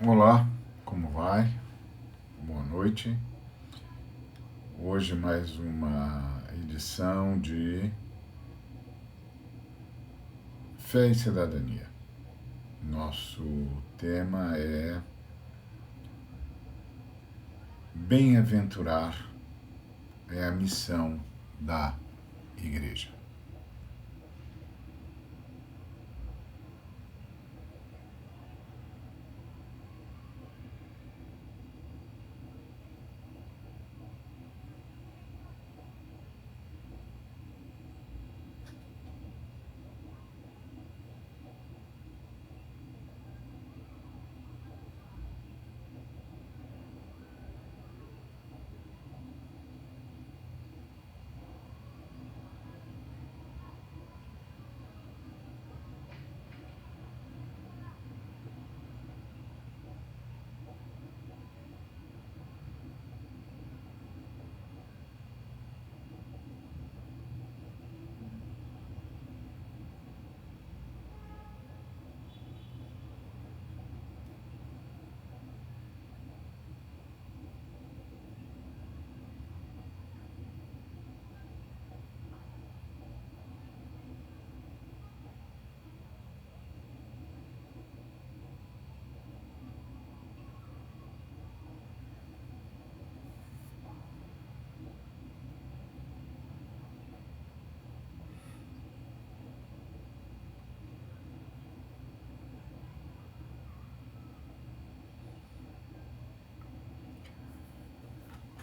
Olá, como vai? Boa noite. Hoje mais uma edição de Fé e Cidadania. Nosso tema é Bem-aventurar é a missão da Igreja.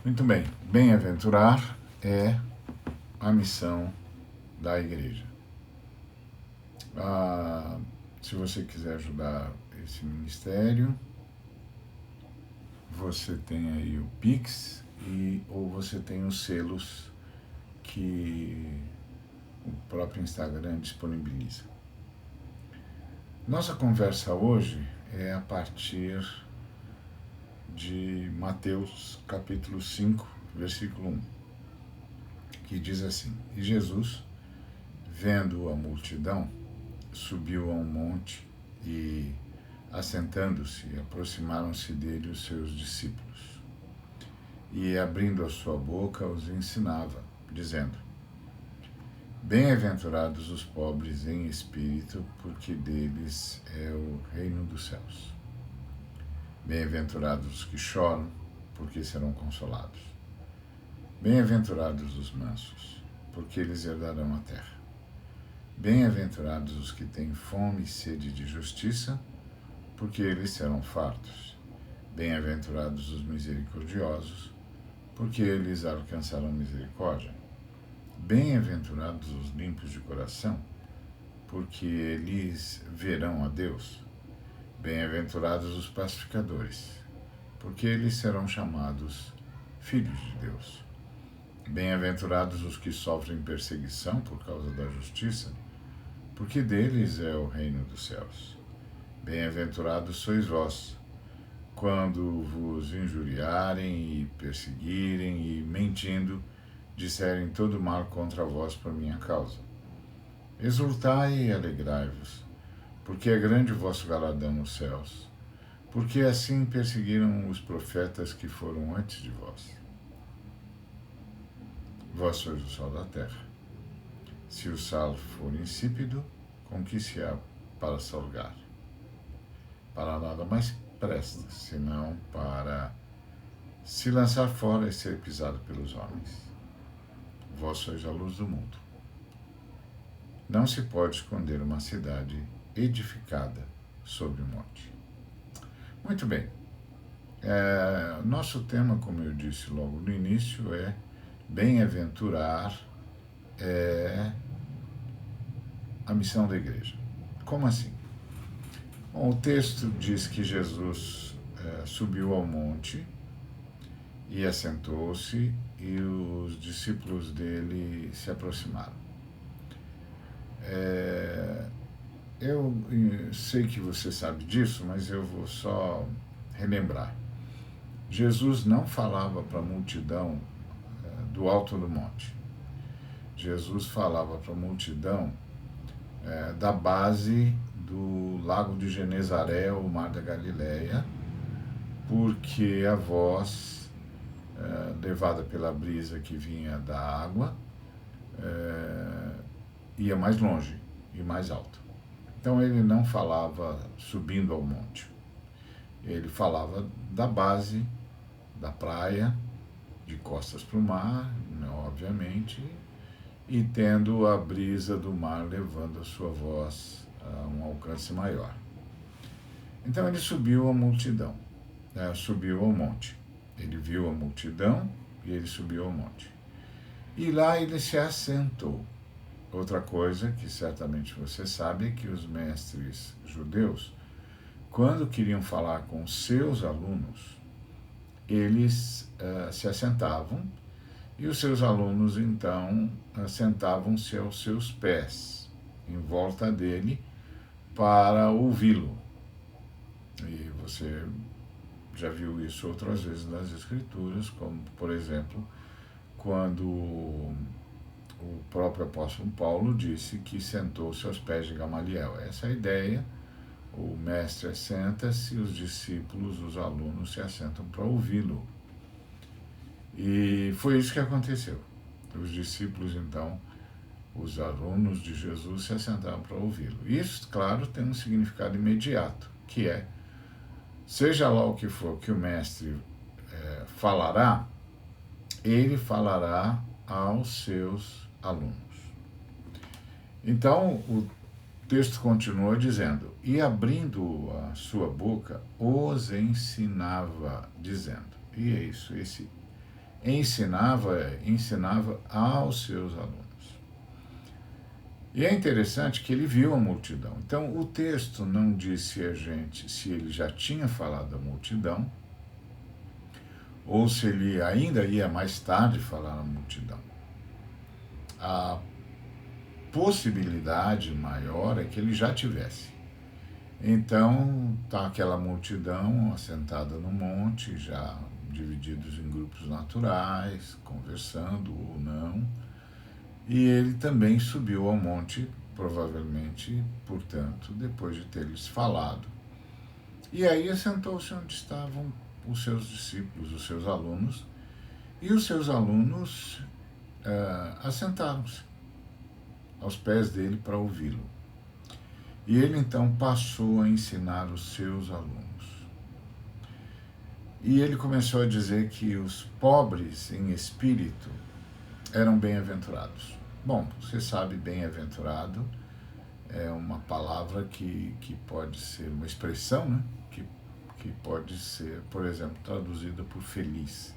Muito bem, bem-aventurar é a missão da Igreja. Se você quiser ajudar esse ministério, você tem aí o Pix ou você tem os selos que o próprio Instagram disponibiliza. Nossa conversa hoje é a partir de Mateus capítulo 5, versículo 1, que diz assim: E Jesus, vendo a multidão, subiu a um monte e, assentando-se, aproximaram-se dele os seus discípulos. E, abrindo a sua boca, os ensinava, dizendo: Bem-aventurados os pobres em espírito, porque deles é o reino dos céus. Bem-aventurados os que choram, porque serão consolados. Bem-aventurados os mansos, porque eles herdarão a terra. Bem-aventurados os que têm fome e sede de justiça, porque eles serão fartos. Bem-aventurados os misericordiosos, porque eles alcançarão misericórdia. Bem-aventurados os limpos de coração, porque eles verão a Deus. Bem-aventurados os pacificadores, porque eles serão chamados filhos de Deus. Bem-aventurados os que sofrem perseguição por causa da justiça, porque deles é o reino dos céus. Bem-aventurados sois vós, quando vos injuriarem e perseguirem e, mentindo, disserem todo mal contra vós por minha causa. Exultai e alegrai-vos, porque é grande o vosso galardão nos céus, porque assim perseguiram os profetas que foram antes de vós. Vós sois o sal da terra. Se o sal for insípido, com que se há para salgar? Para nada mais presta, senão para se lançar fora e ser pisado pelos homens. Vós sois a luz do mundo. Não se pode esconder uma cidade edificada sobre o monte. Muito bem. Nosso tema, como eu disse logo no início, é bem-aventurar é a missão da igreja. Como assim? Bom, o texto diz que Jesus subiu ao monte e assentou-se e os discípulos dele se aproximaram. Eu sei que você sabe disso, mas eu vou só relembrar. Jesus não falava para a multidão do alto do monte. Jesus falava para a multidão da base do lago de Genezaré, o mar da Galileia, porque a voz, levada pela brisa que vinha da água, ia mais longe e mais alto. Então ele não falava subindo ao monte, ele falava da base da praia, de costas para o mar, obviamente, e tendo a brisa do mar levando a sua voz a um alcance maior. Então ele subiu a multidão, subiu ao monte. Ele viu a multidão e ele subiu ao monte. E lá ele se assentou. Outra coisa que certamente você sabe é que os mestres judeus, quando queriam falar com seus alunos, eles se assentavam e os seus alunos, então, sentavam-se aos seus pés, em volta dele, para ouvi-lo. E você já viu isso outras vezes nas Escrituras, como, por exemplo, quando o próprio apóstolo Paulo disse que sentou-se aos pés de Gamaliel. Essa é a ideia. O mestre assenta-se, os discípulos, os alunos se assentam para ouvi-lo. E foi isso que aconteceu. Os discípulos, então, os alunos de Jesus se assentaram para ouvi-lo. Isso, claro, tem um significado imediato, que é, seja lá o que for que o mestre falará, ele falará aos seus alunos. Então, o texto continua dizendo, e abrindo a sua boca, os ensinava, dizendo. E é isso, esse ensinava aos seus alunos. E é interessante que ele viu a multidão. Então, o texto não disse a gente se ele já tinha falado à multidão, ou se ele ainda ia mais tarde falar à multidão. A possibilidade maior é que ele já tivesse. Então, está aquela multidão assentada no monte, já divididos em grupos naturais, conversando ou não, e ele também subiu ao monte, provavelmente, portanto, depois de ter-lhes falado. E aí assentou-se onde estavam os seus discípulos, os seus alunos, e os seus alunos assentaram-se aos pés dele para ouvi-lo. E ele então passou a ensinar os seus alunos. E ele começou a dizer que os pobres em espírito eram bem-aventurados. Bom, você sabe, bem-aventurado é uma palavra que pode ser uma expressão, né? Que pode ser, por exemplo, traduzida por feliz.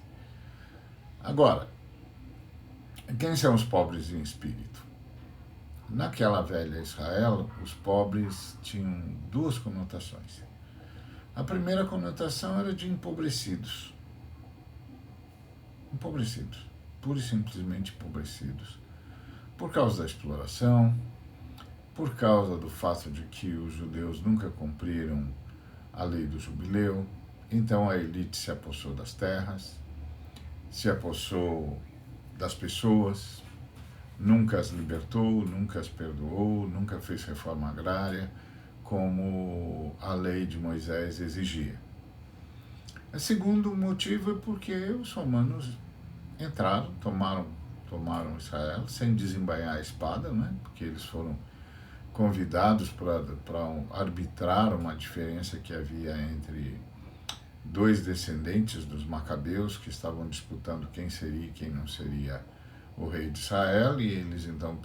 Agora, quem são os pobres em espírito? Naquela velha Israel, os pobres tinham duas conotações. A primeira conotação era de empobrecidos. Empobrecidos, pura e simplesmente empobrecidos. Por causa da exploração, por causa do fato de que os judeus nunca cumpriram a lei do jubileu, então a elite se apossou das terras, se apossou das pessoas, nunca as libertou, nunca as perdoou, nunca fez reforma agrária, como a lei de Moisés exigia. O segundo motivo é porque os romanos entraram, tomaram Israel sem desembainhar a espada, né? Porque eles foram convidados para arbitrar uma diferença que havia entre dois descendentes dos macabeus que estavam disputando quem seria e quem não seria o rei de Israel, e eles então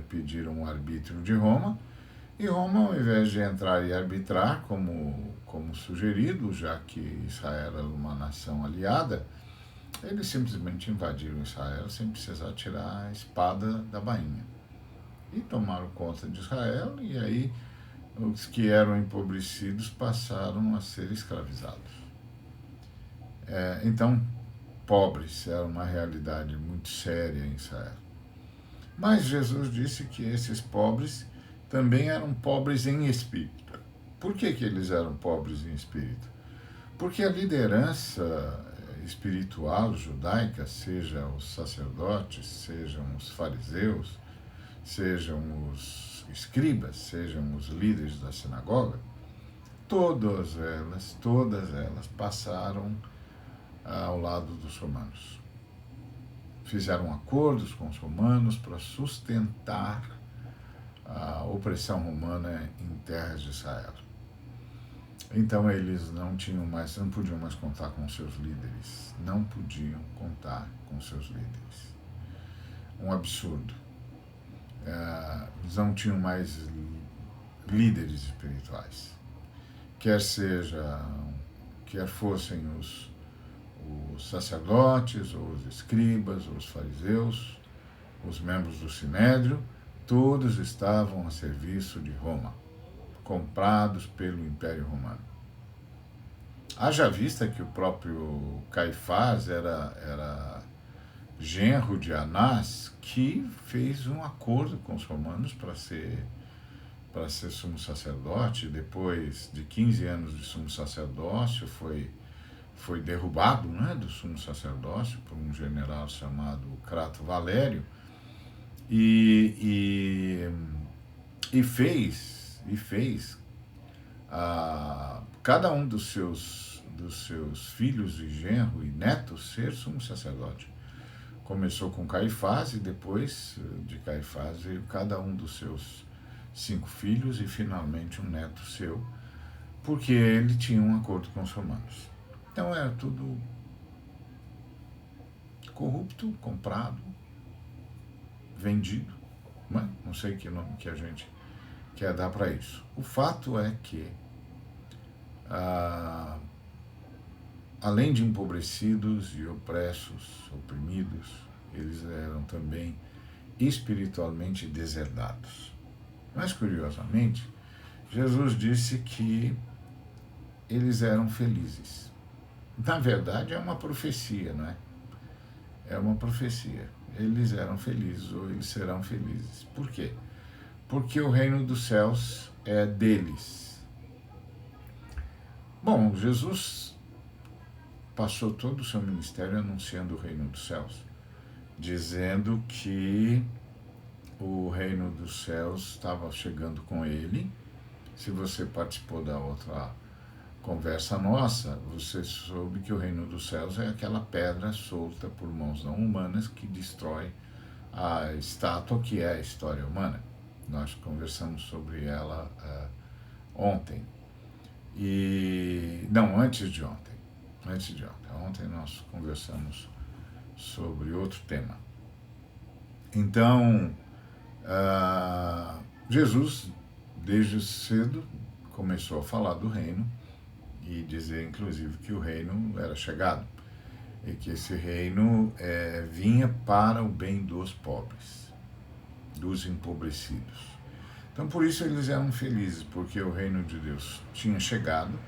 pediram um arbítrio de Roma, e Roma, ao invés de entrar e arbitrar, como sugerido, já que Israel era uma nação aliada, eles simplesmente invadiram Israel sem precisar tirar a espada da bainha. E tomaram conta de Israel, e aí os que eram empobrecidos passaram a ser escravizados. Então, pobres era uma realidade muito séria em Israel. Mas Jesus disse que esses pobres também eram pobres em espírito. Por que eles eram pobres em espírito? Porque a liderança espiritual judaica, sejam os sacerdotes, sejam os fariseus, sejam os escribas, sejam os líderes da sinagoga, todas elas passaram ao lado dos romanos. Fizeram acordos com os romanos para sustentar a opressão romana em terras de Israel. Então eles não podiam mais contar com seus líderes. Não podiam contar com seus líderes. Um absurdo. Eles não tinham mais líderes espirituais. Quer fossem os sacerdotes, ou os escribas, ou os fariseus, os membros do Sinédrio, todos estavam a serviço de Roma, comprados pelo Império Romano. Haja vista que o próprio Caifás era genro de Anás, que fez um acordo com os romanos para ser sumo sacerdote. Depois de 15 anos de sumo sacerdócio, foi derrubado, né, do sumo sacerdócio por um general chamado Crato Valério, e fez cada um dos seus filhos e genro e netos ser sumo sacerdote. Começou com Caifás e depois de Caifás veio cada um dos seus 5 filhos e finalmente um neto seu, porque ele tinha um acordo com os romanos. Então era tudo corrupto, comprado, vendido, não sei que nome que a gente quer dar para isso. O fato é que, além de empobrecidos e opressos, oprimidos, eles eram também espiritualmente deserdados. Mas, curiosamente, Jesus disse que eles eram felizes. Na verdade, é uma profecia, não é? É uma profecia. Eles eram felizes, ou eles serão felizes. Por quê? Porque o reino dos céus é deles. Bom, Jesus passou todo o seu ministério anunciando o reino dos céus, dizendo que o reino dos céus estava chegando com ele. Se você participou da outra conversa nossa, você soube que o reino dos céus é aquela pedra solta por mãos não humanas que destrói a estátua que é a história humana. Nós conversamos sobre ela ontem. Antes de ontem. Ontem nós conversamos sobre outro tema. Então, Jesus, desde cedo, começou a falar do reino e dizer, inclusive, que o reino era chegado e que esse reino vinha para o bem dos pobres, dos empobrecidos. Então, por isso eles eram felizes, porque o reino de Deus tinha chegado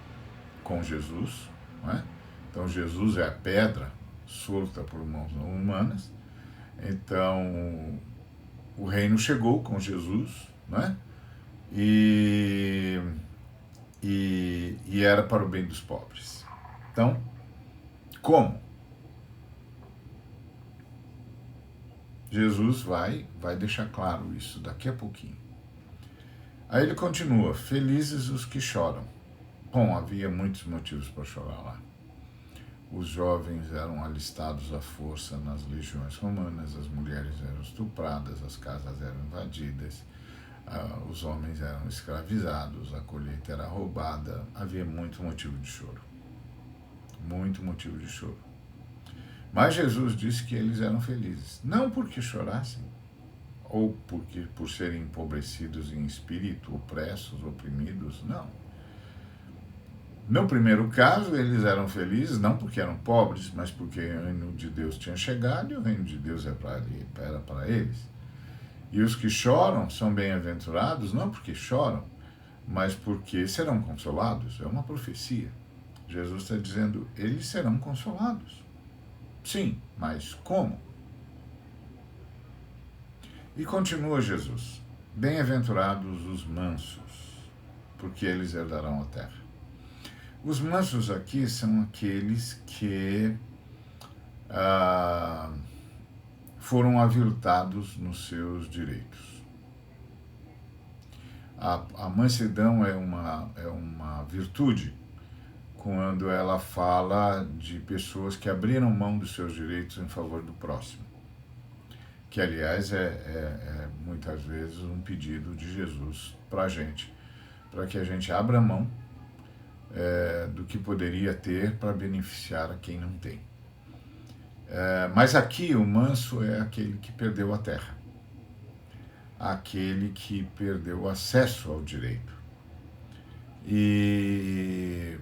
com Jesus, não é? Então, Jesus é a pedra solta por mãos não humanas. Então, o reino chegou com Jesus, não é? E era para o bem dos pobres. Então, como? Jesus vai deixar claro isso daqui a pouquinho. Aí ele continua, felizes os que choram. Bom, havia muitos motivos para chorar lá. Os jovens eram alistados à força nas legiões romanas, as mulheres eram estupradas, as casas eram invadidas, os homens eram escravizados, a colheita era roubada, havia muito motivo de choro. Muito motivo de choro. Mas Jesus disse que eles eram felizes, não porque chorassem, ou por serem empobrecidos em espírito, opressos, oprimidos, não. No primeiro caso, eles eram felizes, não porque eram pobres, mas porque o reino de Deus tinha chegado e o reino de Deus era para eles. E os que choram são bem-aventurados, não porque choram, mas porque serão consolados. É uma profecia. Jesus está dizendo, eles serão consolados. Sim, mas como? E continua Jesus, bem-aventurados os mansos, porque eles herdarão a terra. Os mansos aqui são aqueles que foram aviltados nos seus direitos. A mansidão é uma virtude quando ela fala de pessoas que abriram mão dos seus direitos em favor do próximo, que aliás é muitas vezes um pedido de Jesus para a gente, para que a gente abra mão do que poderia ter para beneficiar a quem não tem. Mas aqui o manso é aquele que perdeu a terra, aquele que perdeu o acesso ao direito. E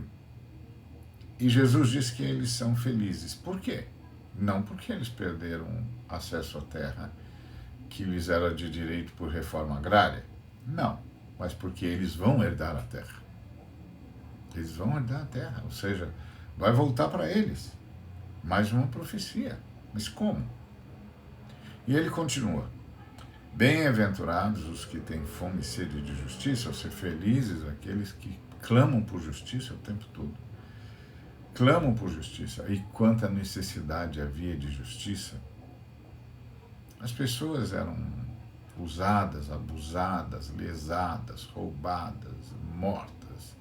Jesus diz que eles são felizes. Por quê? Não porque eles perderam acesso à terra que lhes era de direito por reforma agrária. Não, mas porque eles vão herdar a terra. Eles vão herdar a terra, ou seja, vai voltar para eles. Mais uma profecia. Mas como? E ele continua. Bem-aventurados os que têm fome e sede de justiça, ou seja, felizes aqueles que clamam por justiça o tempo todo. Clamam por justiça. E quanta necessidade havia de justiça. As pessoas eram usadas, abusadas, lesadas, roubadas, mortas.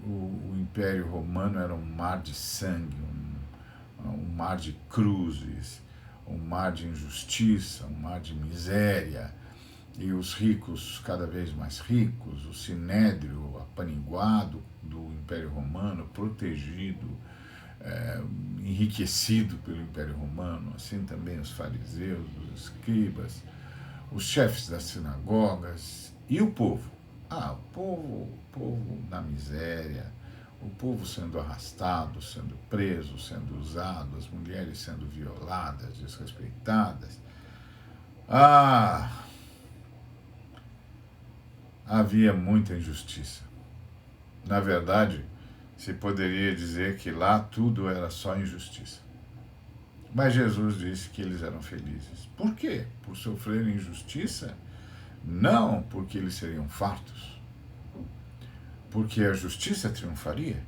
O Império Romano era um mar de sangue, um mar de cruzes, um mar de injustiça, um mar de miséria, e os ricos cada vez mais ricos, o sinédrio apaniguado do Império Romano, protegido, enriquecido pelo Império Romano, assim também os fariseus, os escribas, os chefes das sinagogas e o povo. O povo na miséria, o povo sendo arrastado, sendo preso, sendo usado, as mulheres sendo violadas, desrespeitadas. Havia muita injustiça. Na verdade, se poderia dizer que lá tudo era só injustiça. Mas Jesus disse que eles eram felizes. Por quê? Por sofrerem injustiça? Não porque eles seriam fartos. Porque a justiça triunfaria.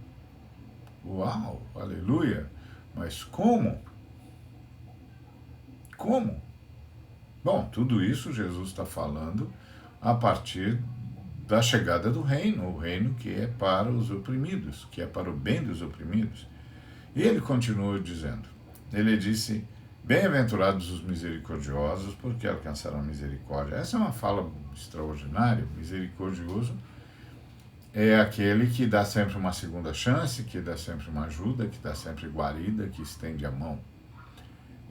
Uau, aleluia! Mas como? Como? Bom, tudo isso Jesus está falando a partir da chegada do reino, o reino que é para os oprimidos, que é para o bem dos oprimidos. E ele continua dizendo, ele disse, bem-aventurados os misericordiosos, porque alcançarão misericórdia. Essa é uma fala extraordinária. Misericordioso é aquele que dá sempre uma segunda chance, que dá sempre uma ajuda, que dá sempre guarida, que estende a mão.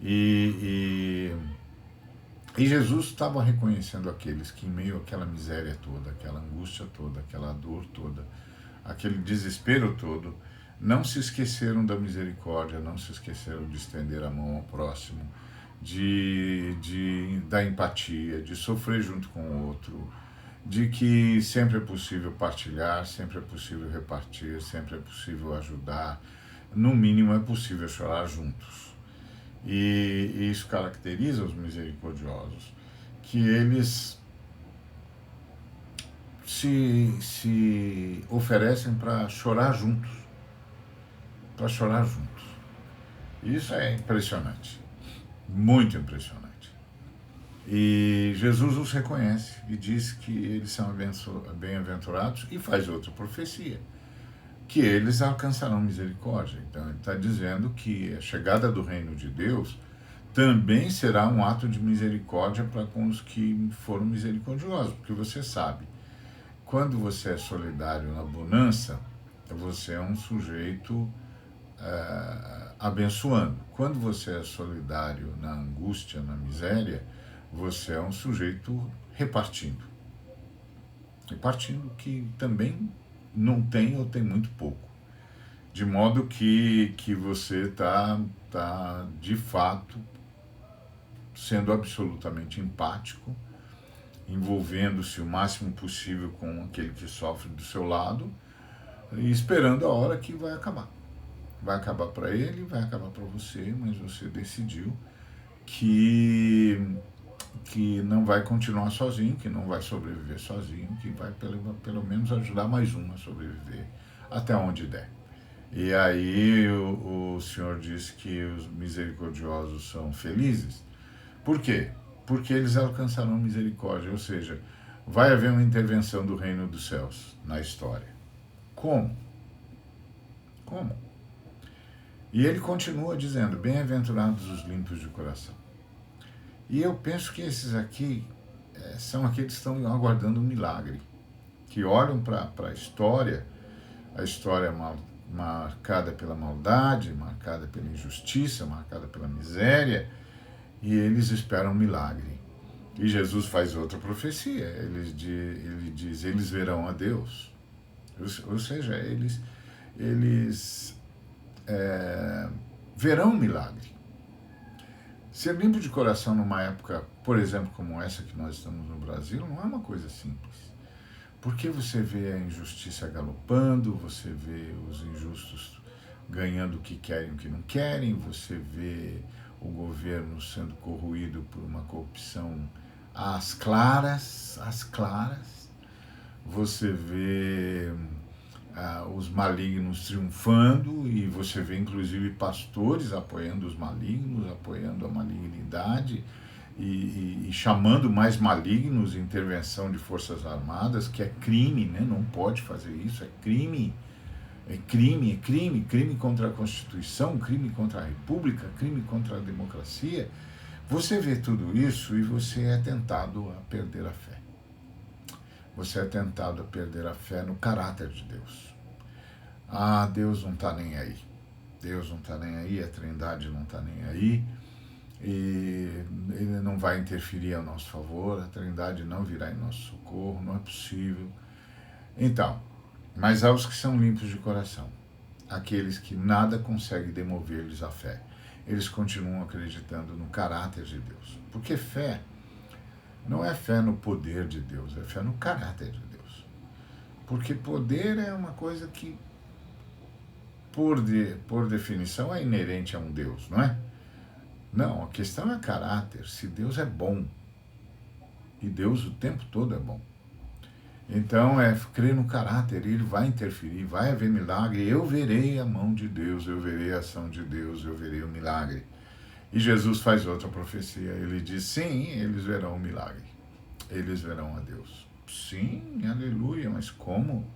E Jesus estava reconhecendo aqueles que, em meio àquela miséria toda, aquela angústia toda, aquela dor toda, aquele desespero todo, não se esqueceram da misericórdia, não se esqueceram de estender a mão ao próximo, da empatia, de sofrer junto com o outro, de que sempre é possível partilhar, sempre é possível repartir, sempre é possível ajudar, no mínimo é possível chorar juntos. E isso caracteriza os misericordiosos, que eles se oferecem para chorar juntos. Para chorar juntos. Isso é impressionante, muito impressionante. E Jesus os reconhece e diz que eles são bem-aventurados e faz outra profecia, que eles alcançarão misericórdia. Então ele está dizendo que a chegada do reino de Deus também será um ato de misericórdia para com os que foram misericordiosos, porque você sabe, quando você é solidário na bonança, você é um sujeito abençoando. Quando você é solidário na angústia, na miséria, você é um sujeito repartindo. Repartindo que também não tem ou tem muito pouco. De modo que você está de fato sendo absolutamente empático, envolvendo-se o máximo possível com aquele que sofre do seu lado e esperando a hora que vai acabar. Vai acabar para ele, vai acabar para você, mas você decidiu que não vai continuar sozinho, que não vai sobreviver sozinho, que vai pelo menos ajudar mais um a sobreviver até onde der. E aí o Senhor diz que os misericordiosos são felizes. Por quê? Porque eles alcançarão misericórdia, ou seja, vai haver uma intervenção do reino dos céus na história. Como? Como? E ele continua dizendo, bem-aventurados os limpos de coração. E eu penso que esses aqui são aqueles que estão aguardando um milagre, que olham para a história marcada pela maldade, marcada pela injustiça, marcada pela miséria, e eles esperam um milagre. E Jesus faz outra profecia, ele diz, eles verão a Deus. Ou seja, eles verão um milagre. Ser limpo de coração numa época, por exemplo, como essa que nós estamos no Brasil, não é uma coisa simples. Porque você vê a injustiça galopando, você vê os injustos ganhando o que querem e o que não querem, você vê o governo sendo corroído por uma corrupção às claras, você vê os malignos triunfando e você vê inclusive pastores apoiando os malignos, apoiando a malignidade e chamando mais malignos, intervenção de forças armadas, que é crime, né? Não pode fazer isso, é crime. Crime contra a Constituição, crime contra a República, crime contra a democracia. Você vê tudo isso e você é tentado a perder a fé. Você é tentado a perder a fé no caráter de Deus. Deus não está nem aí. Deus não está nem aí, a Trindade não está nem aí, e Ele não vai interferir a nosso favor, a Trindade não virá em nosso socorro, não é possível. Então, mas há os que são limpos de coração, aqueles que nada consegue demover-lhes a fé. Eles continuam acreditando no caráter de Deus. Porque fé não é fé no poder de Deus, é fé no caráter de Deus. Porque poder é uma coisa que, por definição, é inerente a um Deus, não é? Não, a questão é caráter. Se Deus é bom, e Deus o tempo todo é bom, então é crer no caráter, Ele vai interferir, vai haver milagre, eu verei a mão de Deus, eu verei a ação de Deus, eu verei o milagre. E Jesus faz outra profecia, ele diz, sim, eles verão o milagre, eles verão a Deus. Sim, aleluia, mas como?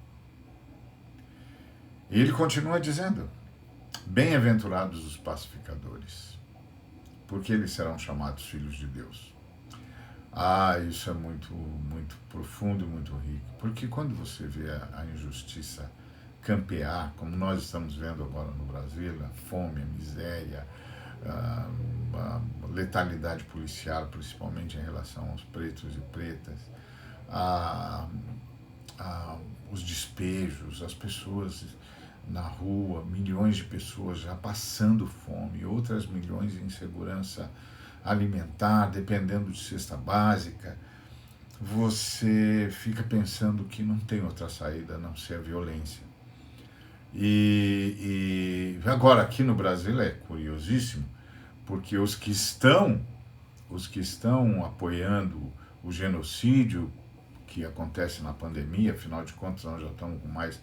E ele continua dizendo, bem-aventurados os pacificadores, porque eles serão chamados filhos de Deus. Isso é muito, muito profundo e muito rico. Porque quando você vê a injustiça campear, como nós estamos vendo agora no Brasil, a fome, a miséria, a letalidade policial, principalmente em relação aos pretos e pretas, os despejos, as pessoas na rua, milhões de pessoas já passando fome, outras milhões em insegurança alimentar, dependendo de cesta básica, você fica pensando que não tem outra saída a não ser a violência. E agora aqui no Brasil é curiosíssimo, porque os que estão apoiando o genocídio que acontece na pandemia, afinal de contas nós já estamos com mais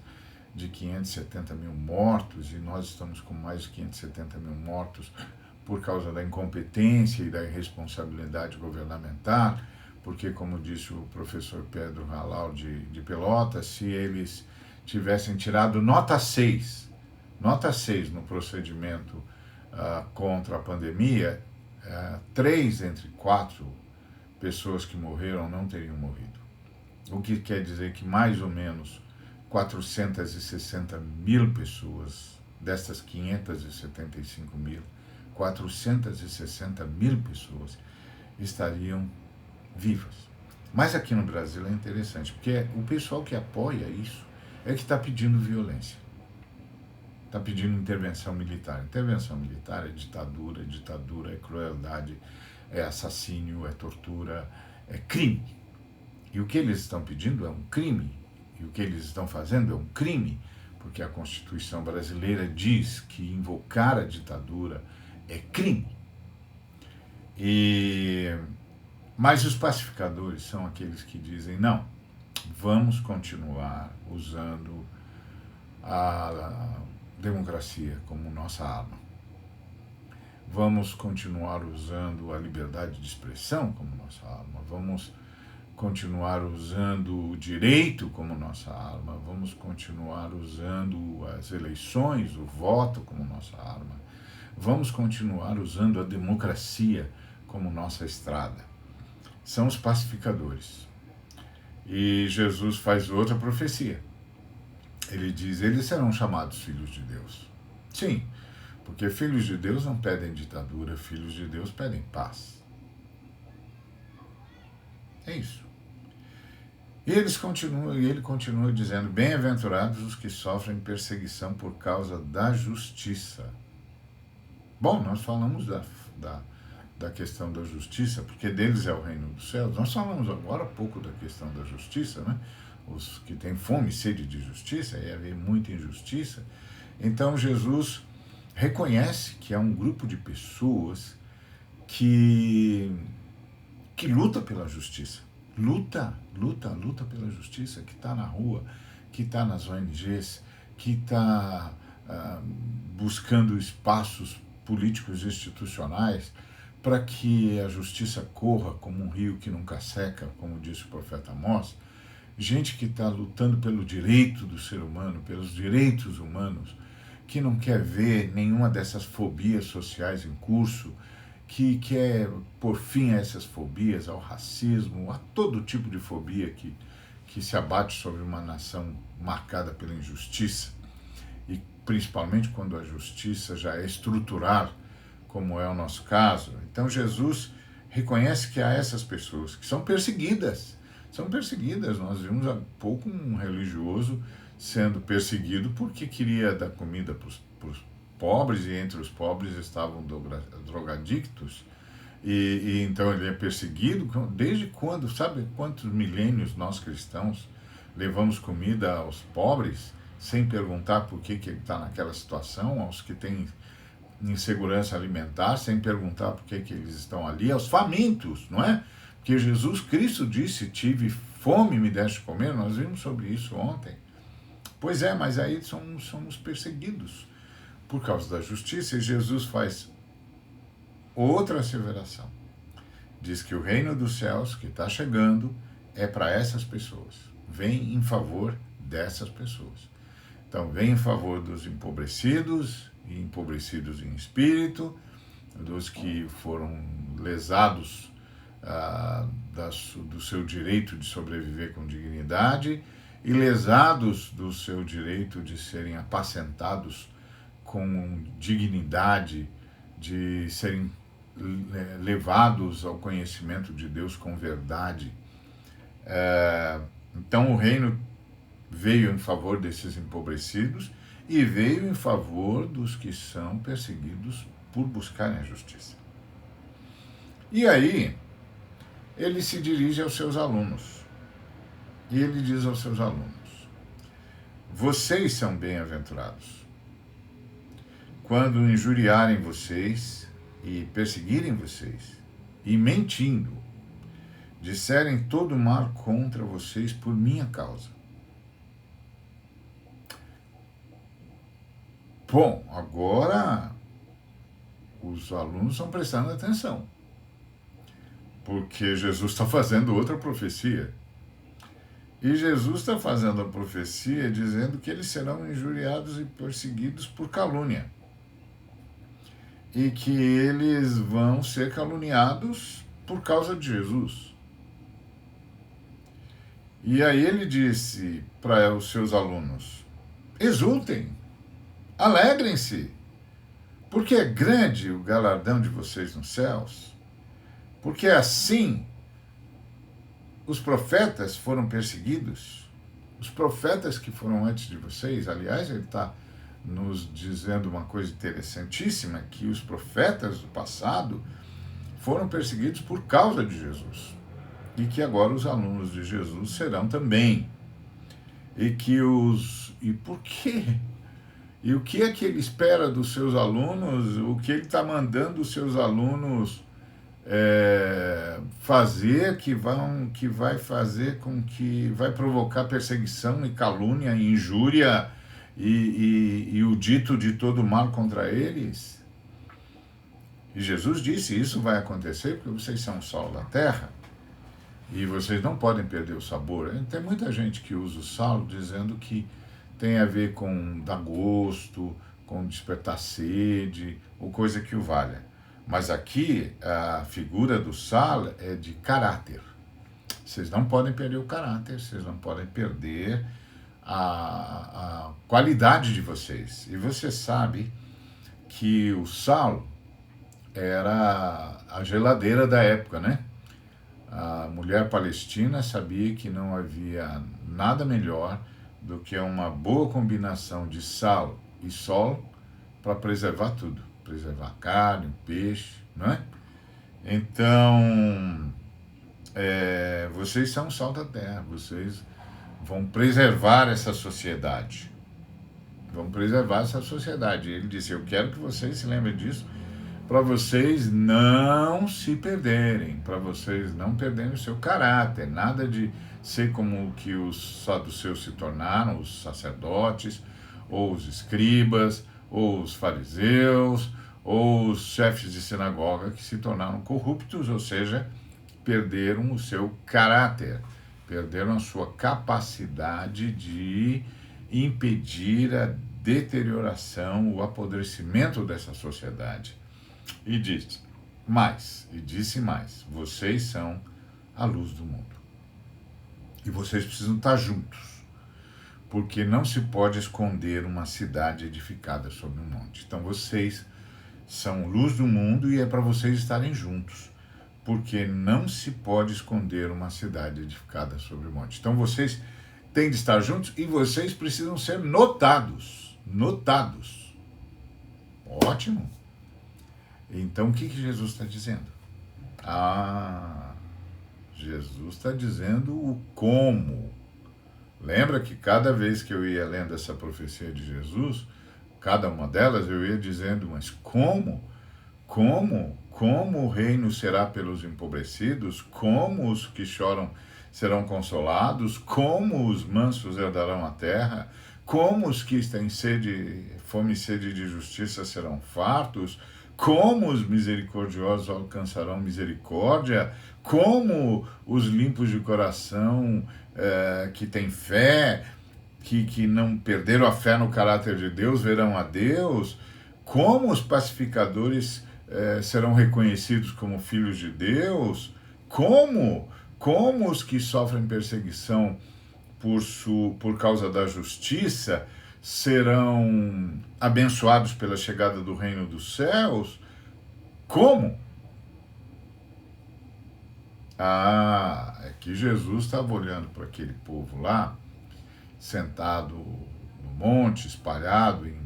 de 570 mil mortos, e nós estamos com mais de 570 mil mortos por causa da incompetência e da irresponsabilidade governamental, porque, como disse o professor Pedro Halal de Pelotas, se eles tivessem tirado nota 6 no procedimento contra a pandemia, 3 entre 4 pessoas que morreram não teriam morrido. O que quer dizer que mais ou menos 460 mil pessoas, dessas 575 mil, 460 mil pessoas estariam vivas. Mas aqui no Brasil é interessante, porque o pessoal que apoia isso é que está pedindo violência, está pedindo intervenção militar. Intervenção militar é ditadura é crueldade, é assassínio, é tortura, é crime. E o que eles estão pedindo é um crime, e o que eles estão fazendo é um crime, porque a Constituição brasileira diz que invocar a ditadura é crime. Mas os pacificadores são aqueles que dizem, não, vamos continuar usando a democracia como nossa arma. Vamos continuar usando a liberdade de expressão como nossa arma. Vamos continuar usando o direito como nossa arma, vamos continuar usando as eleições, o voto como nossa arma, vamos continuar usando a democracia como nossa estrada. São os pacificadores. E Jesus faz outra profecia. Ele diz, eles serão chamados filhos de Deus. Sim, porque filhos de Deus não pedem ditadura, filhos de Deus pedem paz. É isso. E ele continua dizendo, bem-aventurados os que sofrem perseguição por causa da justiça. Bom, nós falamos da questão da justiça, porque deles é o reino dos céus. Nós falamos agora há pouco da questão da justiça, né? Os que têm fome e sede de justiça, e havia muita injustiça. Então Jesus reconhece que é um grupo de pessoas que luta pela justiça. Luta pela justiça, que está na rua, que está nas ONGs, que está buscando espaços políticos e institucionais para que a justiça corra como um rio que nunca seca, como disse o profeta Amós. Gente que está lutando pelo direito do ser humano, pelos direitos humanos, que não quer ver nenhuma dessas fobias sociais em curso, que quer pôr fim a essas fobias, ao racismo, a todo tipo de fobia que se abate sobre uma nação marcada pela injustiça, e principalmente quando a justiça já é estrutural, como é o nosso caso. Então Jesus reconhece que há essas pessoas que são perseguidas. Nós vimos há pouco um religioso sendo perseguido porque queria dar comida para os pobres, e entre os pobres estavam drogadictos, e então ele é perseguido. Desde quando, sabe quantos milênios nós cristãos levamos comida aos pobres, sem perguntar por que ele está naquela situação, aos que têm insegurança alimentar, sem perguntar por que eles estão ali, aos famintos, não é? Porque Jesus Cristo disse, tive fome e me deste comer, nós vimos sobre isso ontem. Pois é, mas aí somos perseguidos por causa da justiça, e Jesus faz outra asseveração. Diz que o reino dos céus que está chegando é para essas pessoas. Vem em favor dessas pessoas. Então, vem em favor dos empobrecidos, e empobrecidos em espírito, dos que foram lesados do seu direito de sobreviver com dignidade, e lesados do seu direito de serem apacentados com dignidade, de serem levados ao conhecimento de Deus com verdade. Então o reino veio em favor desses empobrecidos e veio em favor dos que são perseguidos por buscarem a justiça. E aí ele se dirige aos seus alunos e ele diz aos seus alunos, vocês são bem-aventurados quando injuriarem vocês e perseguirem vocês, e mentindo, disserem todo mal contra vocês por minha causa. Bom, agora os alunos estão prestando atenção, porque Jesus está fazendo outra profecia. E Jesus está fazendo a profecia dizendo que eles serão injuriados e perseguidos por calúnia. E que eles vão ser caluniados por causa de Jesus. E aí ele disse para os seus alunos, exultem, alegrem-se, porque é grande o galardão de vocês nos céus, porque assim os profetas foram perseguidos, os profetas que foram antes de vocês. Aliás, ele está nos dizendo uma coisa interessantíssima, que os profetas do passado foram perseguidos por causa de Jesus, e que agora os alunos de Jesus serão também. E por quê? E o que é que ele espera dos seus alunos? O que ele está mandando os seus alunos fazer, que vai fazer com que vai provocar perseguição e calúnia e injúria e o dito de todo mal contra eles? E Jesus disse, isso vai acontecer porque vocês são o sol da terra. E vocês não podem perder o sabor. Tem muita gente que usa o sal dizendo que tem a ver com dar gosto, com despertar sede, ou coisa que o valha. Mas aqui a figura do sal é de caráter. Vocês não podem perder o caráter, vocês não podem perder a qualidade de vocês. E você sabe que o sal era a geladeira da época, né? A mulher palestina sabia que não havia nada melhor do que uma boa combinação de sal e sol para preservar tudo, preservar a carne, o peixe, não é? Então, vocês são o sal da terra, vocês vão preservar essa sociedade. Vão preservar essa sociedade. Ele disse, eu quero que vocês se lembrem disso, para vocês não se perderem, para vocês não perderem o seu caráter, nada de ser como que os saduceus se tornaram, os sacerdotes, ou os escribas, ou os fariseus, ou os chefes de sinagoga que se tornaram corruptos, ou seja, perderam o seu caráter, perderam a sua capacidade de impedir a deterioração, o apodrecimento dessa sociedade. E disse mais, vocês são a luz do mundo. E vocês precisam estar juntos, porque não se pode esconder uma cidade edificada sobre um monte. Então vocês são luz do mundo e é para vocês estarem juntos, porque não se pode esconder uma cidade edificada sobre um monte. Então vocês têm de estar juntos e vocês precisam ser notados. Notados. Ótimo. Então, o que Jesus está dizendo? Jesus está dizendo o como. Lembra que cada vez que eu ia lendo essa profecia de Jesus, cada uma delas eu ia dizendo, mas como? Como o reino será pelos empobrecidos? Como os que choram serão consolados? Como os mansos herdarão a terra? Como os que têm fome e sede de justiça serão fartos? Como os misericordiosos alcançarão misericórdia? Como os limpos de coração, que têm fé, que não perderam a fé no caráter de Deus, verão a Deus? Como os pacificadores serão reconhecidos como filhos de Deus? Como os que sofrem perseguição por causa da justiça serão abençoados pela chegada do reino dos céus? Como? É que Jesus estava olhando para aquele povo lá, sentado no monte, espalhado em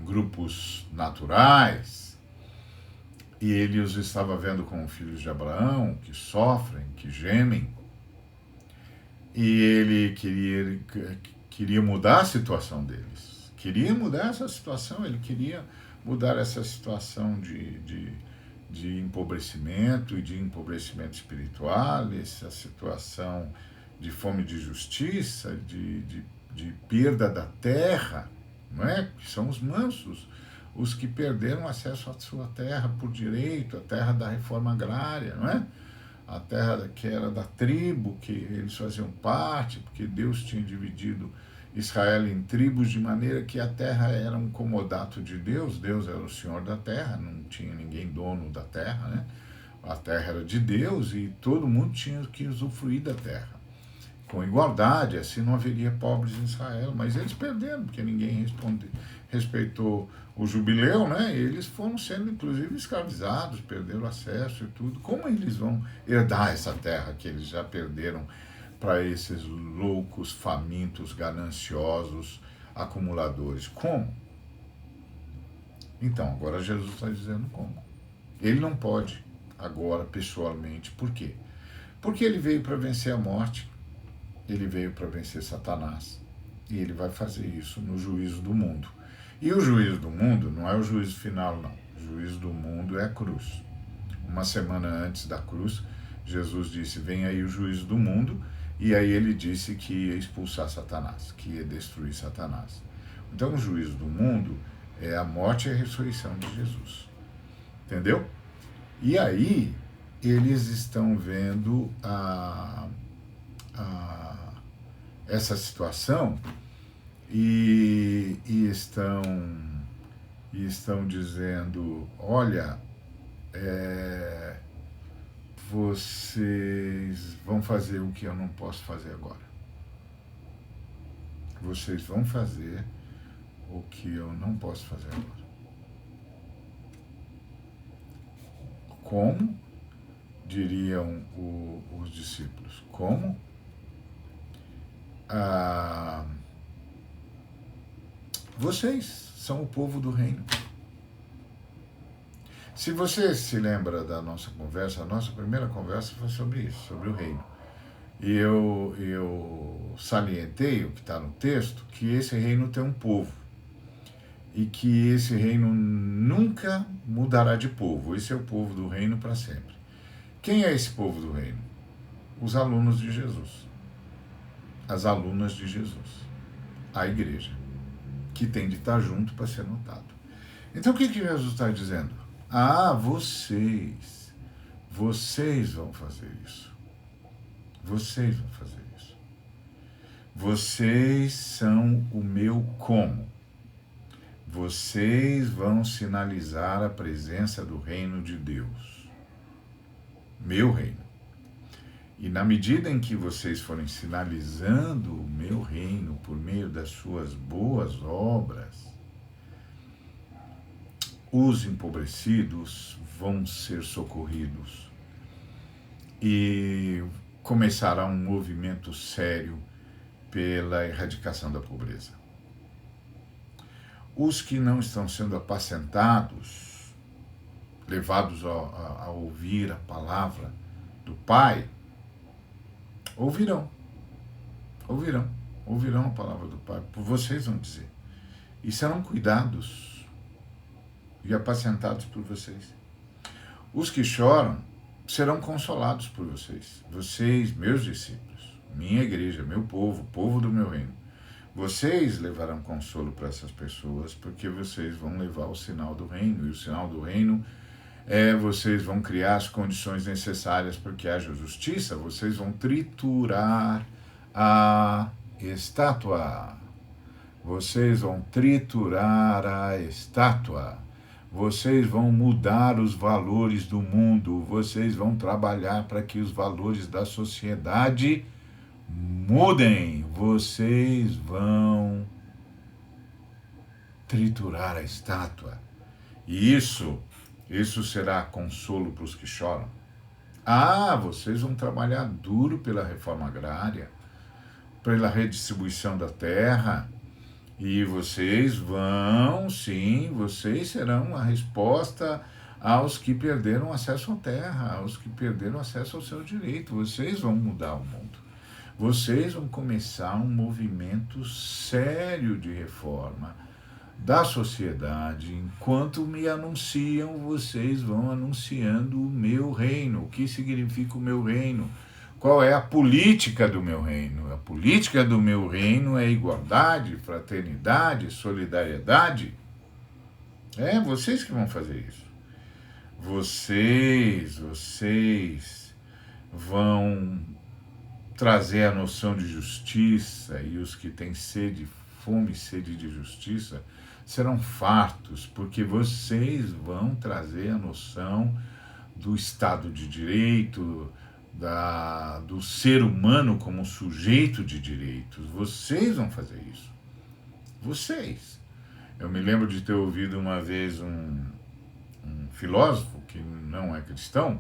grupos naturais, e ele os estava vendo como filhos de Abraão, que sofrem, que gemem, e ele queria mudar a situação deles, queria mudar essa situação, ele queria mudar essa situação de empobrecimento e de empobrecimento espiritual, essa situação de fome de justiça, de perda da terra, não é? Que são os mansos, os que perderam acesso à sua terra por direito, a terra da reforma agrária, não é? A terra que era da tribo, que eles faziam parte, porque Deus tinha dividido Israel em tribos de maneira que a terra era um comodato de Deus, Deus era o Senhor da terra, não tinha ninguém dono da terra, né? A terra era de Deus e todo mundo tinha que usufruir da terra. Com igualdade, assim não haveria pobres em Israel, mas eles perderam, porque ninguém respeitou o jubileu, né? E eles foram sendo, inclusive, escravizados, perderam acesso e tudo. Como eles vão herdar essa terra que eles já perderam para esses loucos, famintos, gananciosos, acumuladores? Como? Então, agora Jesus está dizendo como. Ele não pode, agora, pessoalmente. Por quê? Porque ele veio para vencer a morte, ele veio para vencer Satanás, e ele vai fazer isso no juízo do mundo. E o juízo do mundo não é o juízo final, não. O juízo do mundo é a cruz. Uma semana antes da cruz, Jesus disse, vem aí o juízo do mundo, e aí ele disse que ia expulsar Satanás, que ia destruir Satanás. Então o juízo do mundo é a morte e a ressurreição de Jesus. Entendeu? E aí, eles estão vendo essa situação e estão dizendo, olha, vocês vão fazer o que eu não posso fazer agora. Vocês vão fazer o que eu não posso fazer agora. Como? Diriam os discípulos. Como? Vocês são o povo do reino. Se você se lembra da nossa conversa, a nossa primeira conversa foi sobre isso, sobre o reino. E eu salientei, o que está no texto, que esse reino tem um povo. E que esse reino nunca mudará de povo. Esse é o povo do reino para sempre. Quem é esse povo do reino? Os alunos de Jesus. As alunas de Jesus. A igreja. Que tem de estar junto para ser notado. Então o que Jesus está dizendo? Vocês vão fazer isso. Vocês vão fazer isso. Vocês são o meu como. Vocês vão sinalizar a presença do reino de Deus. Meu reino. E na medida em que vocês forem sinalizando o meu reino por meio das suas boas obras, os empobrecidos vão ser socorridos e começará um movimento sério pela erradicação da pobreza. Os que não estão sendo apacentados, levados a ouvir a palavra do Pai, ouvirão a palavra do Pai, por vocês vão dizer, e serão cuidados e apacentados por vocês. Os que choram serão consolados por vocês, meus discípulos, minha igreja, meu povo, povo do meu reino. Vocês levarão consolo para essas pessoas, porque vocês vão levar o sinal do reino, e o sinal do reino vocês vão criar as condições necessárias para que haja justiça, vocês vão triturar a estátua. Vocês vão triturar a estátua. Vocês vão mudar os valores do mundo. Vocês vão trabalhar para que os valores da sociedade mudem. Vocês vão triturar a estátua. E isso será consolo para os que choram. Vocês vão trabalhar duro pela reforma agrária, pela redistribuição da terra, e vocês serão a resposta aos que perderam acesso à terra, aos que perderam acesso ao seu direito. Vocês vão mudar o mundo. Vocês vão começar um movimento sério de reforma da sociedade. Enquanto me anunciam, vocês vão anunciando o meu reino. O que significa o meu reino? Qual é a política do meu reino? A política do meu reino é igualdade, fraternidade, solidariedade. Vocês que vão fazer isso. Vocês vão trazer a noção de justiça, e os que têm fome e sede de justiça serão fartos, porque vocês vão trazer a noção do Estado de Direito, do ser humano como sujeito de direitos. Vocês vão fazer isso. Vocês. Eu me lembro de ter ouvido uma vez um filósofo que não é cristão,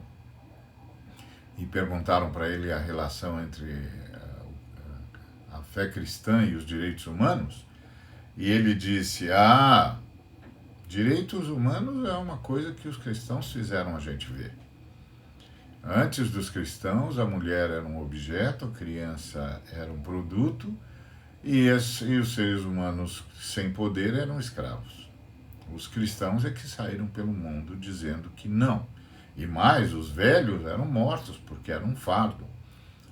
e perguntaram para ele a relação entre a fé cristã e os direitos humanos, e ele disse, direitos humanos é uma coisa que os cristãos fizeram a gente ver. Antes dos cristãos, a mulher era um objeto, a criança era um produto, e os seres humanos sem poder eram escravos. Os cristãos é que saíram pelo mundo dizendo que não. E mais, os velhos eram mortos porque eram um fardo.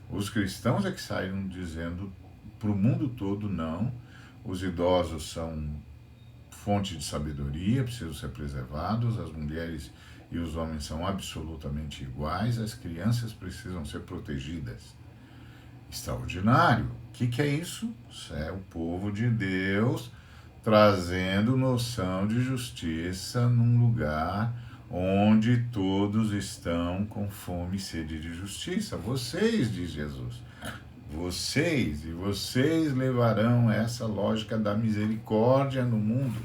Os cristãos é que saíram dizendo para o mundo todo não, os idosos são fonte de sabedoria, precisam ser preservados, as mulheres e os homens são absolutamente iguais, as crianças precisam ser protegidas. Extraordinário. O que é isso? Isso é o povo de Deus trazendo noção de justiça num lugar onde todos estão com fome e sede de justiça. Vocês, diz Jesus, vocês levarão essa lógica da misericórdia no mundo.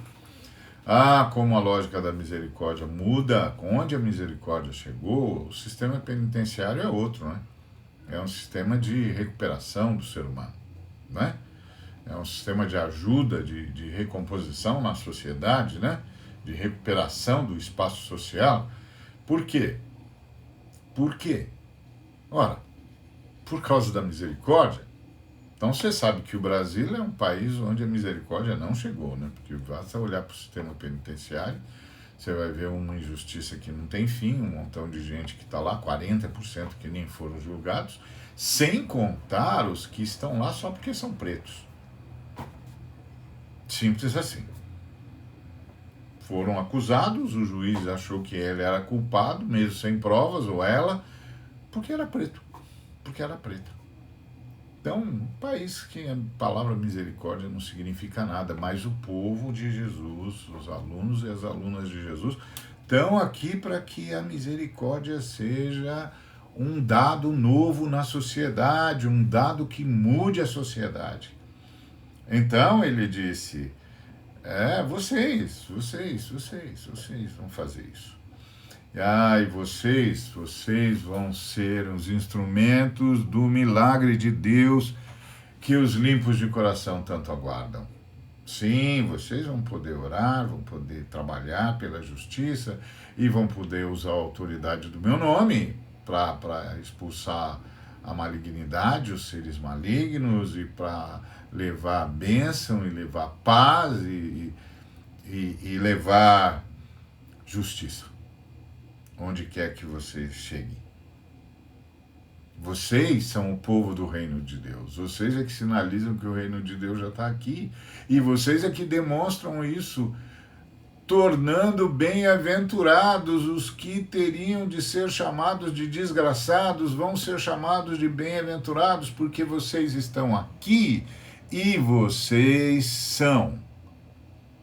Ah, como a lógica da misericórdia muda, onde a misericórdia chegou, o sistema penitenciário é outro, né? É um sistema de recuperação do ser humano, né? É um sistema de ajuda, de recomposição na sociedade, né? De recuperação do espaço social. Por quê? Por quê? Ora, por causa da misericórdia. Então você sabe que o Brasil é um país onde a misericórdia não chegou, né? Porque basta olhar para o sistema penitenciário, você vai ver uma injustiça que não tem fim, um montão de gente que está lá, 40% que nem foram julgados, sem contar os que estão lá só porque são pretos. Simples assim. Foram acusados, o juiz achou que ele era culpado, mesmo sem provas, ou ela, porque era preto. Porque era preto. Então, um país que a palavra misericórdia não significa nada, mas o povo de Jesus, os alunos e as alunas de Jesus, estão aqui para que a misericórdia seja um dado novo na sociedade, um dado que mude a sociedade. Então ele disse, vocês vão fazer isso. E vocês vão ser os instrumentos do milagre de Deus que os limpos de coração tanto aguardam. Sim, vocês vão poder orar, vão poder trabalhar pela justiça e vão poder usar a autoridade do meu nome para expulsar a malignidade, os seres malignos, e para levar bênção e levar paz e levar justiça onde quer que vocês cheguem. Vocês são o povo do reino de Deus. Vocês é que sinalizam que o reino de Deus já está aqui. E vocês é que demonstram isso, tornando bem-aventurados os que teriam de ser chamados de desgraçados, vão ser chamados de bem-aventurados, porque vocês estão aqui e vocês são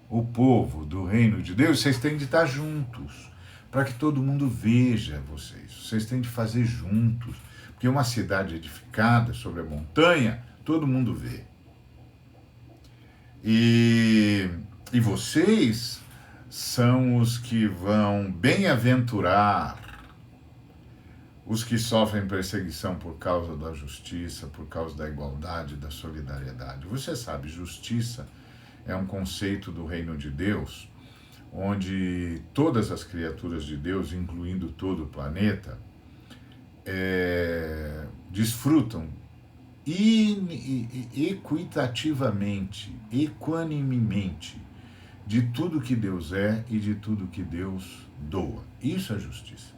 o povo do reino de Deus. Vocês têm de estar juntos, para que todo mundo veja vocês. Vocês têm de fazer juntos, porque uma cidade edificada sobre a montanha, todo mundo vê. E vocês são os que vão bem-aventurar os que sofrem perseguição por causa da justiça, por causa da igualdade, da solidariedade. Você sabe, justiça é um conceito do reino de Deus, onde todas as criaturas de Deus, incluindo todo o planeta, desfrutam equitativamente, equanimemente, de tudo que Deus é e de tudo que Deus doa. Isso é justiça.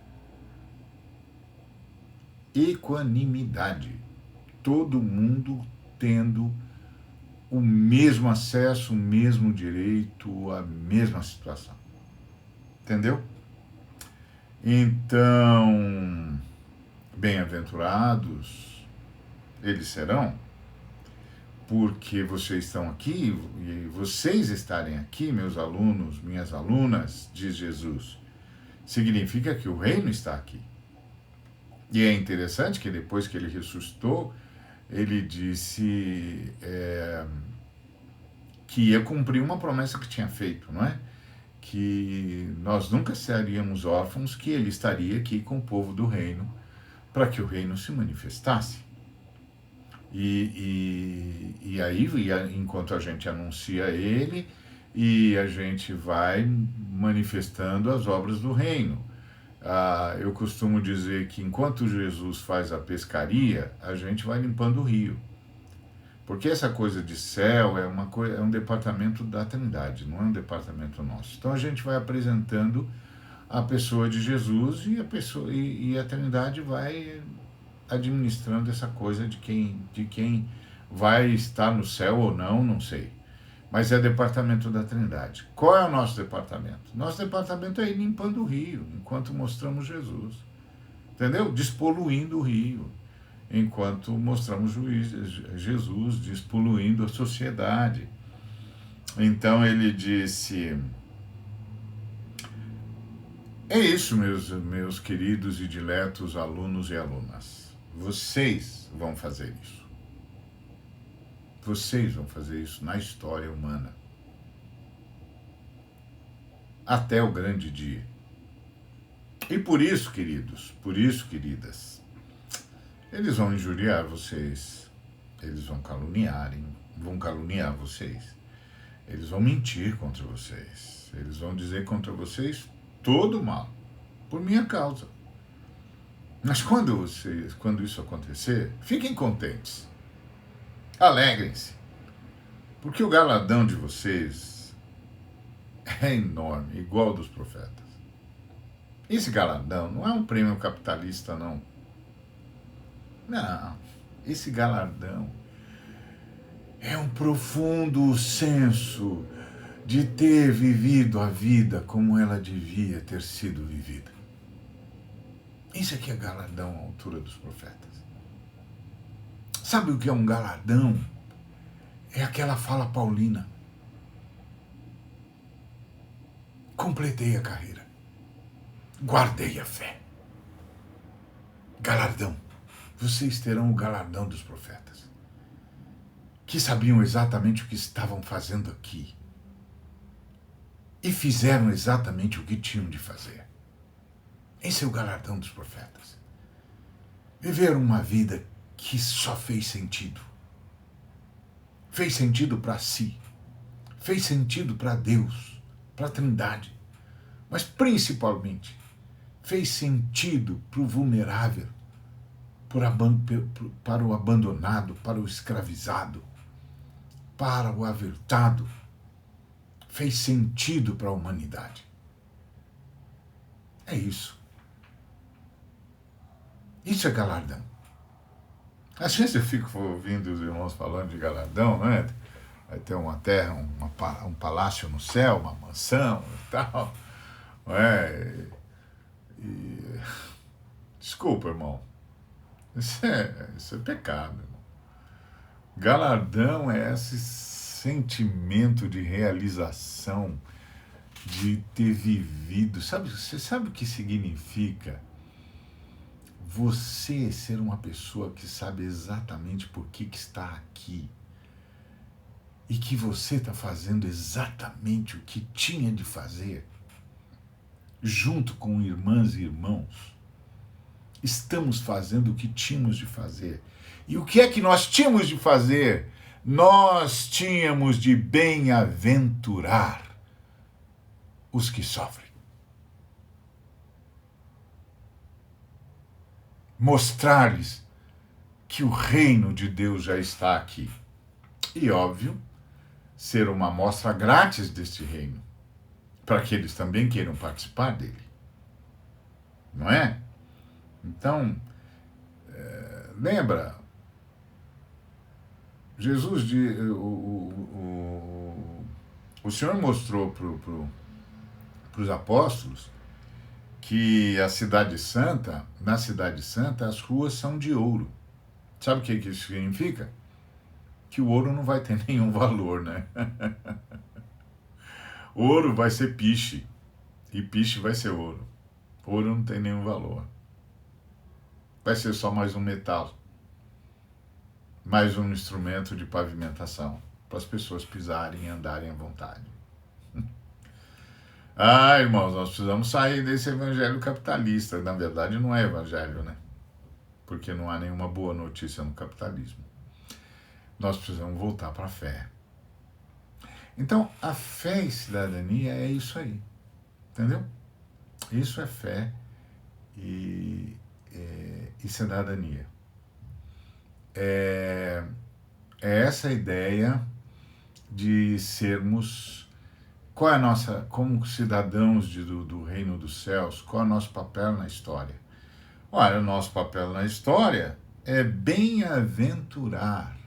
Equanimidade. Todo mundo tendo o mesmo acesso, o mesmo direito, a mesma situação. Entendeu? Então, bem-aventurados eles serão, porque vocês estão aqui, e vocês estarem aqui, meus alunos, minhas alunas, diz Jesus, significa que o reino está aqui. E é interessante que depois que ele ressuscitou, ele disse que ia cumprir uma promessa que tinha feito, não é? Que nós nunca seríamos órfãos, que ele estaria aqui com o povo do reino, para que o reino se manifestasse. E aí, enquanto a gente anuncia ele, e a gente vai manifestando as obras do reino. Eu costumo dizer que enquanto Jesus faz a pescaria, a gente vai limpando o rio. Porque essa coisa de céu é um departamento da Trindade, não é um departamento nosso. Então a gente vai apresentando a pessoa de Jesus e a Trindade vai administrando essa coisa de quem vai estar no céu ou não, não sei. mas é departamento da Trindade. Qual é o nosso departamento? Nosso departamento é ir limpando o rio, enquanto mostramos Jesus. Entendeu? Despoluindo o rio, enquanto mostramos Jesus, despoluindo a sociedade. Então ele disse: é isso, meus queridos e diletos alunos e alunas. Vocês vão fazer isso. Vocês vão fazer isso na história humana. Até o grande dia. E por isso, queridos, por isso, queridas, eles vão injuriar vocês. Eles vão caluniar vocês. Eles vão mentir contra vocês. Eles vão dizer contra vocês todo o mal, por minha causa. Mas quando isso acontecer, fiquem contentes. Alegrem-se, porque o galardão de vocês é enorme, igual ao dos profetas. Esse galardão não é um prêmio capitalista, não. Não, esse galardão é um profundo senso de ter vivido a vida como ela devia ter sido vivida. Isso aqui é galardão à altura dos profetas. Sabe o que é um galardão? É aquela fala paulina. Completei a carreira. Guardei a fé. Galardão. Vocês terão o galardão dos profetas, que sabiam exatamente o que estavam fazendo aqui e fizeram exatamente o que tinham de fazer. Esse é o galardão dos profetas. Viveram uma vida que só fez sentido. Fez sentido para si. Fez sentido para Deus, para a Trindade. Mas principalmente, fez sentido para o vulnerável, para o abandonado, para o escravizado, para o aviltado. Fez sentido para a humanidade. É isso. Isso é galardão. Às vezes eu fico ouvindo os irmãos falando de galardão, né? Vai ter uma terra, um palácio no céu, uma mansão e tal. Não é? Desculpa, irmão. Isso é pecado, irmão. Galardão é esse sentimento de realização, de ter vivido. Você sabe o que significa você ser uma pessoa que sabe exatamente por que está aqui e que você está fazendo exatamente o que tinha de fazer, junto com irmãs e irmãos? Estamos fazendo o que tínhamos de fazer. E o que é que nós tínhamos de fazer? Nós tínhamos de bem-aventurar os que sofrem. Mostrar-lhes que o reino de Deus já está aqui. E, óbvio, ser uma amostra grátis deste reino, para que eles também queiram participar dele. Não é? Então, lembra, Jesus, o Senhor mostrou para os apóstolos que na Cidade Santa, as ruas são de ouro. Sabe o que isso significa? Que o ouro não vai ter nenhum valor, né? Ouro vai ser piche, e piche vai ser ouro. Ouro não tem nenhum valor. Vai ser só mais um metal, mais um instrumento de pavimentação, para as pessoas pisarem e andarem à vontade. Ah, irmãos, nós precisamos sair desse evangelho capitalista. Na verdade, não é evangelho, né? Porque não há nenhuma boa notícia no capitalismo. Nós precisamos voltar para a fé. Então, a fé e cidadania é isso aí. Entendeu? Isso é fé e cidadania. É essa ideia de sermos... Qual é a nossa, como cidadãos do reino dos céus, qual é o nosso papel na história? Olha, o nosso papel na história é bem-aventurar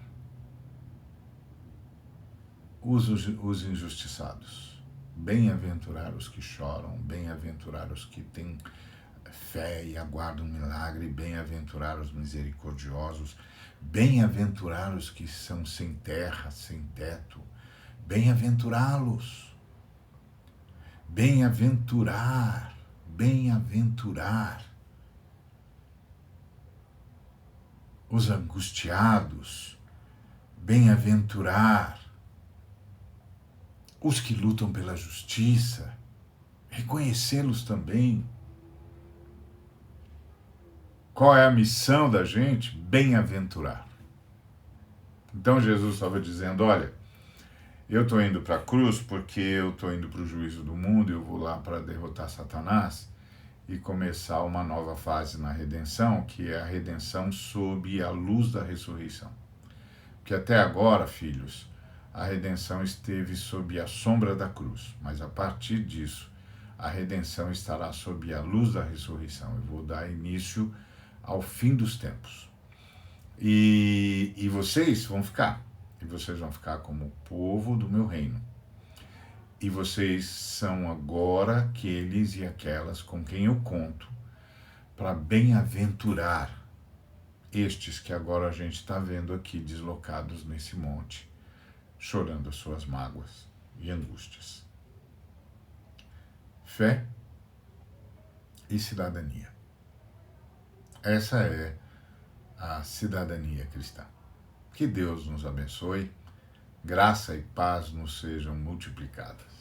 os injustiçados. Bem-aventurar os que choram, bem-aventurar os que têm fé e aguardam um milagre, bem-aventurar os misericordiosos, bem-aventurar os que são sem terra, sem teto, bem-aventurá-los, bem-aventurar, bem-aventurar os angustiados, bem-aventurar os que lutam pela justiça, reconhecê-los também. Qual é a missão da gente? Bem-aventurar. Então Jesus estava dizendo, olha, eu estou indo para a cruz porque eu estou indo para o juízo do mundo, eu vou lá para derrotar Satanás e começar uma nova fase na redenção, que é a redenção sob a luz da ressurreição. Porque até agora, filhos, a redenção esteve sob a sombra da cruz, mas a partir disso, a redenção estará sob a luz da ressurreição. Eu vou dar início ao fim dos tempos. E vocês vão ficar. E vocês vão ficar como povo do meu reino. E vocês são agora aqueles e aquelas com quem eu conto para bem-aventurar estes que agora a gente está vendo aqui deslocados nesse monte, chorando as suas mágoas e angústias. Fé e cidadania. Essa é a cidadania cristã. Que Deus nos abençoe, graça e paz nos sejam multiplicadas.